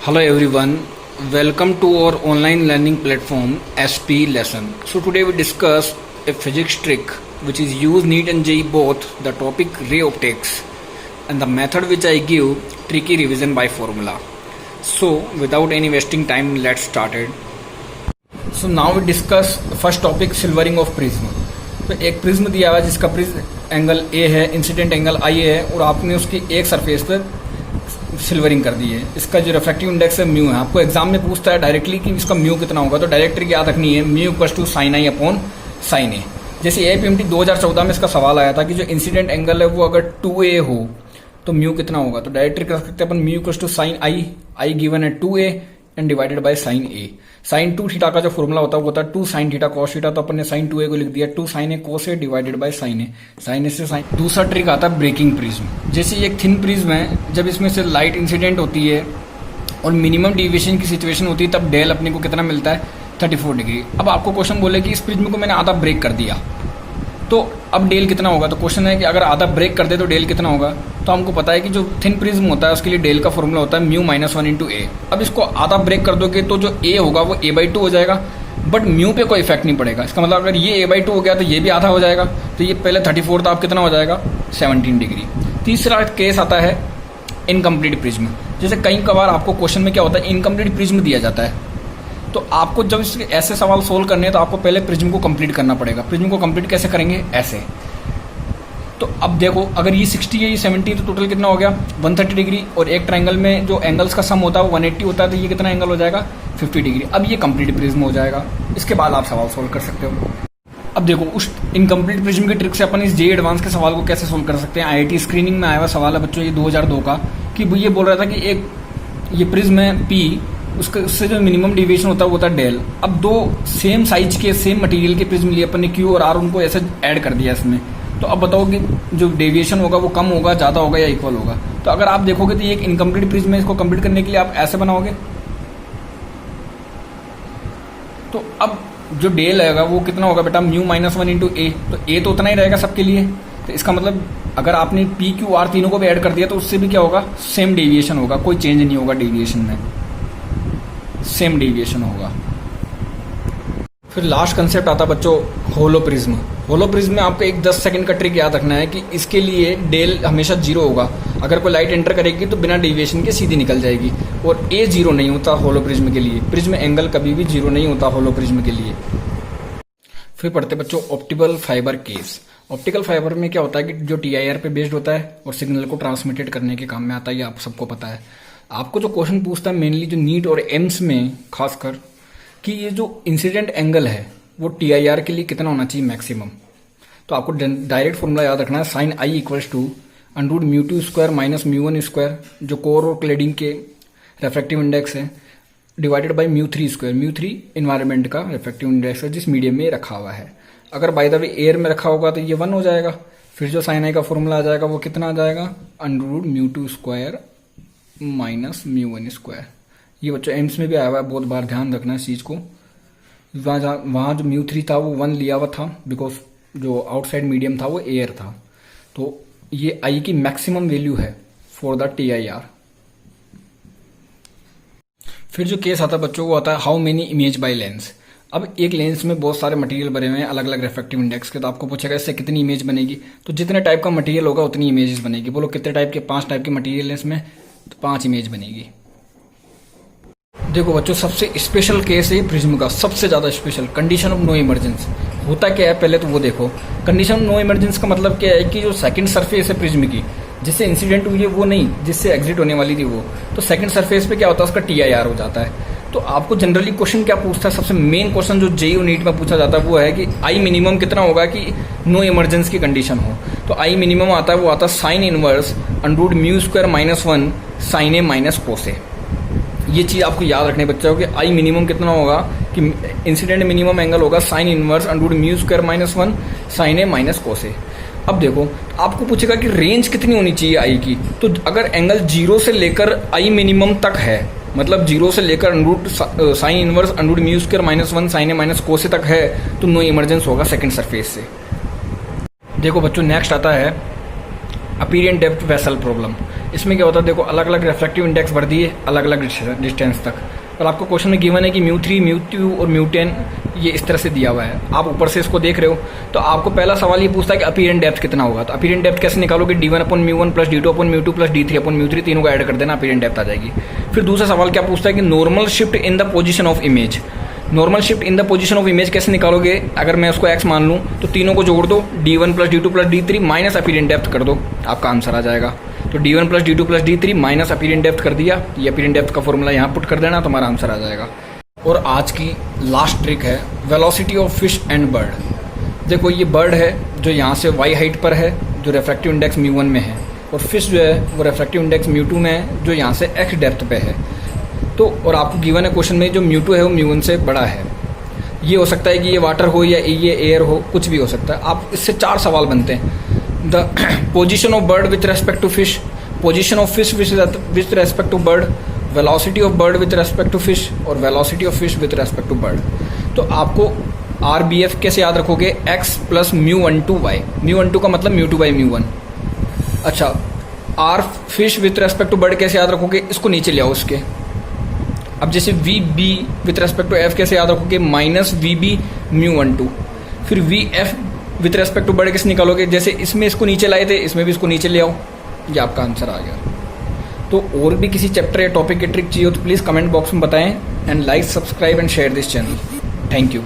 Hello everyone, welcome to our online learning platform SP Lesson. So today we discuss a physics trick which is used NEET and JEE both, the topic ray optics and the method which I give tricky revision by formula. So without any wasting time, let's start it. So now we discuss first topic silvering of prism. तो एक prism दिया हुआ है जिसका prism angle A है, incident angle आई है और आपने उसकी एक सरफेस पर सिल्वरिंग कर दी है। इसका जो रिफ्रैक्टिव इंडेक्स है म्यू है। आपको एग्जाम में पूछता है डायरेक्टली कि इसका म्यू कितना होगा, तो डायरेक्टली याद रखनी है mu equal to sine i upon sine A. जैसे एपीएमटी 2014 में इसका सवाल आया था कि जो इंसिडेंट एंगल है वो अगर 2a हो तो म्यू कितना होगा, तो डायरेक्टली कर सकते हैं अपन mu equal to sine i given है 2a and divided by sine A. Sine 2 theta का जो फॉर्मूला होता है वो होता है 2 साइन थीटा कॉस थीटा, तो अपन ने साइन 2a को लिख दिया 2 sine A cos A divided by sine A. Sine A से साइन। दूसरा ट्रिक आता है ब्रेकिंग प्रिज्म। जैसे एक थिन प्रिज्म है, जब इसमें से लाइट इंसिडेंट होती है और मिनिमम डिविएशन की सिचुएशन होती है तब डेल अपने को कितना मिलता है 34 डिग्री। अब आपको क्वेश्चन बोले कि इस प्रिज्म को मैंने आधा ब्रेक कर दिया तो अब डेल कितना होगा, तो क्वेश्चन है कि अगर आधा ब्रेक कर दे तो डेल कितना होगा। तो हमको पता है कि जो थिन प्रिज्म होता है उसके लिए डेल का फॉर्मूला होता है म्यू माइनस 1 इंटू ए। अब इसको आधा ब्रेक कर दोगे तो जो ए होगा वो a/2 हो जाएगा, बट म्यू पे कोई इफेक्ट नहीं पड़ेगा। इसका मतलब अगर ये a/2 हो गया तो ये भी आधा हो जाएगा, तो ये पहले 34 था, अब कितना हो जाएगा 17 डिग्री। तीसरा केस आता है इनकम्प्लीट प्रिज्म। जैसे कई बार आपको क्वेश्चन में क्या होता है इनकम्प्लीट प्रिज्म दिया जाता है, तो आपको जब ऐसे सवाल सोल्व करने हैं तो आपको पहले प्रिज्म को कंप्लीट करना पड़ेगा। प्रिज्म को कंप्लीट कैसे करेंगे, ऐसे। तो अब देखो अगर ये 60 है ये 70 तो टोटल कितना हो गया 130 डिग्री, और एक ट्रायंगल में जो एंगल्स का सम होता है वो 180 होता है, तो ये कितना एंगल हो जाएगा 50 डिग्री। अब ये कंप्लीट प्रिज्म हो जाएगा। इसके बाद आप सवाल सोल्व कर सकते हो। अब देखो उस इनकम्प्लीट प्रिज्म की ट्रिक से अपन इस जेईई एडवांस के सवाल को कैसे सोल्व कर सकते हैं। आईआईटी स्क्रीनिंग में आया हुआ सवाल है बच्चों ये 2002 का, कि वो ये बोल रहा था कि एक ये प्रिज्म है पी, उससे जो मिनिमम डिविएशन होता है वो होता है डेल। अब दो सेम साइज के सेम मटेरियल के प्रिज्म लिए अपन ने क्यू और आर उनको ऐसे ऐड कर दिया इसमें, तो अब बताओ कि जो डेविएशन होगा वो कम होगा, ज़्यादा होगा या इक्वल होगा। तो अगर आप देखोगे तो ये एक इनकम्प्लीट प्रिज्म है, इसको कंप्लीट करने के लिए आप ऐसे बनाओगे, तो अब जो डेल आएगा वो कितना होगा बेटा म्यू माइनस 1 इंटू ए, तो ए तो उतना ही रहेगा सबके लिए। तो इसका मतलब अगर आपने पी क्यू आर तीनों को भी ऐड कर दिया तो उससे भी क्या होगा सेम डेविएशन होगा, कोई चेंज नहीं होगा डेविएशन में, सेम डेविएशन होगा। फिर लास्ट कंसेप्ट आता है बच्चों होलो प्रिज्म। होलो प्रिज्म में आपको एक 10 सेकंड का ट्रिक याद रखना है कि इसके लिए डेल हमेशा 0 होगा। अगर कोई लाइट एंटर करेगी तो बिना डेविएशन के सीधी निकल जाएगी, और ए 0 नहीं होता होलो प्रिज्म के लिए। प्रिज्म एंगल कभी भी 0 नहीं होता होलो प्रिज्म के लिए। फिर पढ़ते बच्चों optical fibre case. Optical fibre में क्या होता है कि जो TIR पे बेस्ड होता है और सिग्नल को ट्रांसमिटेड करने के काम में आता है, ये आप सबको पता है। आपको जो क्वेश्चन पूछता है मेनली जो नीट और एम्स में खासकर, कि ये जो इंसिडेंट एंगल है वो TIR के लिए कितना होना चाहिए मैक्सिमम। तो आपको डायरेक्ट फॉर्मूला याद रखना है sine I equals to under mu 2 square minus mu 1 square, जो कोर और क्लेडिंग के रिफ्रैक्टिव इंडेक्स है, divided by mu 3 square. Mu 3 environment का रिफ्रैक्टिव इंडेक्स है जिस मीडियम में रखा हुआ है। अगर बाय द वे एयर में रखा होगा तो ये 1 हो जाएगा। फिर जो साइन आई का फॉर्मूला आ जाएगा वो कितना आ जाएगा under mu 2 square minus mu 1 square. ये बच्चों एम्स में भी आया हुआ है, बहुत बार ध्यान रखना है इस चीज़ को। वहाँ जो म्यू 3 था वो 1 लिया हुआ था, बिकॉज जो आउटसाइड मीडियम था वो एयर था। तो ये आई की मैक्सिमम वैल्यू है फॉर द TIR। फिर जो केस आता है बच्चों वो आता है how many image by lens. अब एक लेंस में बहुत सारे मटेरियल भरे हुए हैं अलग अलग रिफ्रैक्टिव इंडेक्स के, तो आपको पूछेगा इससे कितनी इमेज बनेगी, तो जितने टाइप का मटेरियल होगा उतनी इमेजेस बनेगी। बोलो कितने टाइप के, 5 टाइप के मटेरियल है इसमें, तो 5 इमेज बनेगी। देखो बच्चों सबसे स्पेशल केस है प्रिज्म का, सबसे ज्यादा special condition of no emergence. होता क्या है पहले तो वो देखो। कंडीशन ऑफ नो इमरजेंस का मतलब क्या है कि जो सेकंड सरफेस है प्रिज्म की जिससे इंसिडेंट हुई है वो नहीं, जिससे एग्जिट होने वाली थी वो, तो सेकंड सरफेस पे क्या होता है उसका TIR हो जाता है। तो आपको जनरली क्वेश्चन क्या पूछता है, सबसे मेन क्वेश्चन जो JEE और नीट में पूछा जाता है वो है कि आई मिनिमम कितना होगा कि नो इमरजेंस की कंडीशन हो। तो आई मिनिमम आता है वो आता है sine inverse under mu square minus 1 sine A minus cos A. ये चीज़ आपको याद रखने बच्चों कि आई मिनिमम कितना होगा कि इंसिडेंट मिनिमम एंगल होगा sine inverse under mu square minus 1 sine A minus cos A. अब देखो आपको पूछेगा कि रेंज कितनी होनी चाहिए आई की, तो अगर एंगल 0 से लेकर आई मिनिमम तक है, मतलब 0 से लेकर root sine inverse under mu square minus 1 sine A minus cos A तक है, तो नो इमरजेंस होगा सेकंड सरफेस से। देखो बच्चों नेक्स्ट आता है अपीरियंट डेप्थ वेसल प्रॉब्लम। इसमें क्या होता है, देखो अलग अलग रिफ्रैक्टिव इंडेक्स बढ़ दिए अलग अलग डिस्टेंस तक, और आपको क्वेश्चन में गिवन है कि μ3 μ2 और μ10 ये इस तरह से दिया हुआ है। आप ऊपर से इसको देख रहे हो तो आपको पहला सवाल ये पूछता है कि अपीरेंट डेप्थ कितना होगा। तो अपीरेंट डेप्थ कैसे निकालोगे, d1/μ1 plus d2/μ2 plus d3/μ3 तीनों को ऐड कर देना, अपीरेंट डेप्थ आ जाएगी। फिर दूसरा सवाल क्या पूछता है कि normal shift in the position of image. Normal shift in the position of image कैसे निकालोगे, अगर मैं उसको x मान लूँ तो तीनों को जोड़ दो, d1 plus d2 plus d3 minus apparent depth कर दो, आपका आंसर आ जाएगा। तो d1 plus d2 plus d3 minus apparent depth कर दिया, ये अपीरेंट डेप्थ का फॉर्मूला यहाँ पुट कर देना, तुम्हारा आंसर आ जाएगा। और आज की लास्ट ट्रिक है velocity of fish and bird. देखो ये बर्ड है जो यहाँ से y हाइट पर है, जो रेफ्रैक्टिव इंडेक्स μ1 में है, और फिश जो है वो रेफ्रैक्टिव इंडेक्स μ2 में है, जो यहाँ से x डेप्थ पे है। तो और आपको गिवन है क्वेश्चन में जो μ2 है वो μ1 से बड़ा है। ये हो सकता है कि ये वाटर हो या ये एयर हो, कुछ भी हो सकता है। आप इससे 4 सवाल बनते हैं। The position of bird with respect to fish, position of fish with respect to bird, velocity of bird with respect to fish और velocity of fish with respect to bird. तो आपको RBF कैसे याद रखोगे, x प्लस μ12y, μ12 का मतलब μ2/μ1। अच्छा, R fish with respect to bird कैसे याद रखोगे, इसको नीचे ले आओ उसके। अब जैसे VB with respect to F कैसे याद रखोगे, माइनस VB μ12। फिर VF with respect to bird कैसे निकालोगे, जैसे इसमें इसको नीचे लाए थे इसमें भी इसको नीचे ले आओ, ये आपका आंसर आ गया। तो और भी किसी चैप्टर या टॉपिक की ट्रिक चाहिए हो तो प्लीज़ कमेंट बॉक्स में बताएं, and like, subscribe and share this channel. Thank you.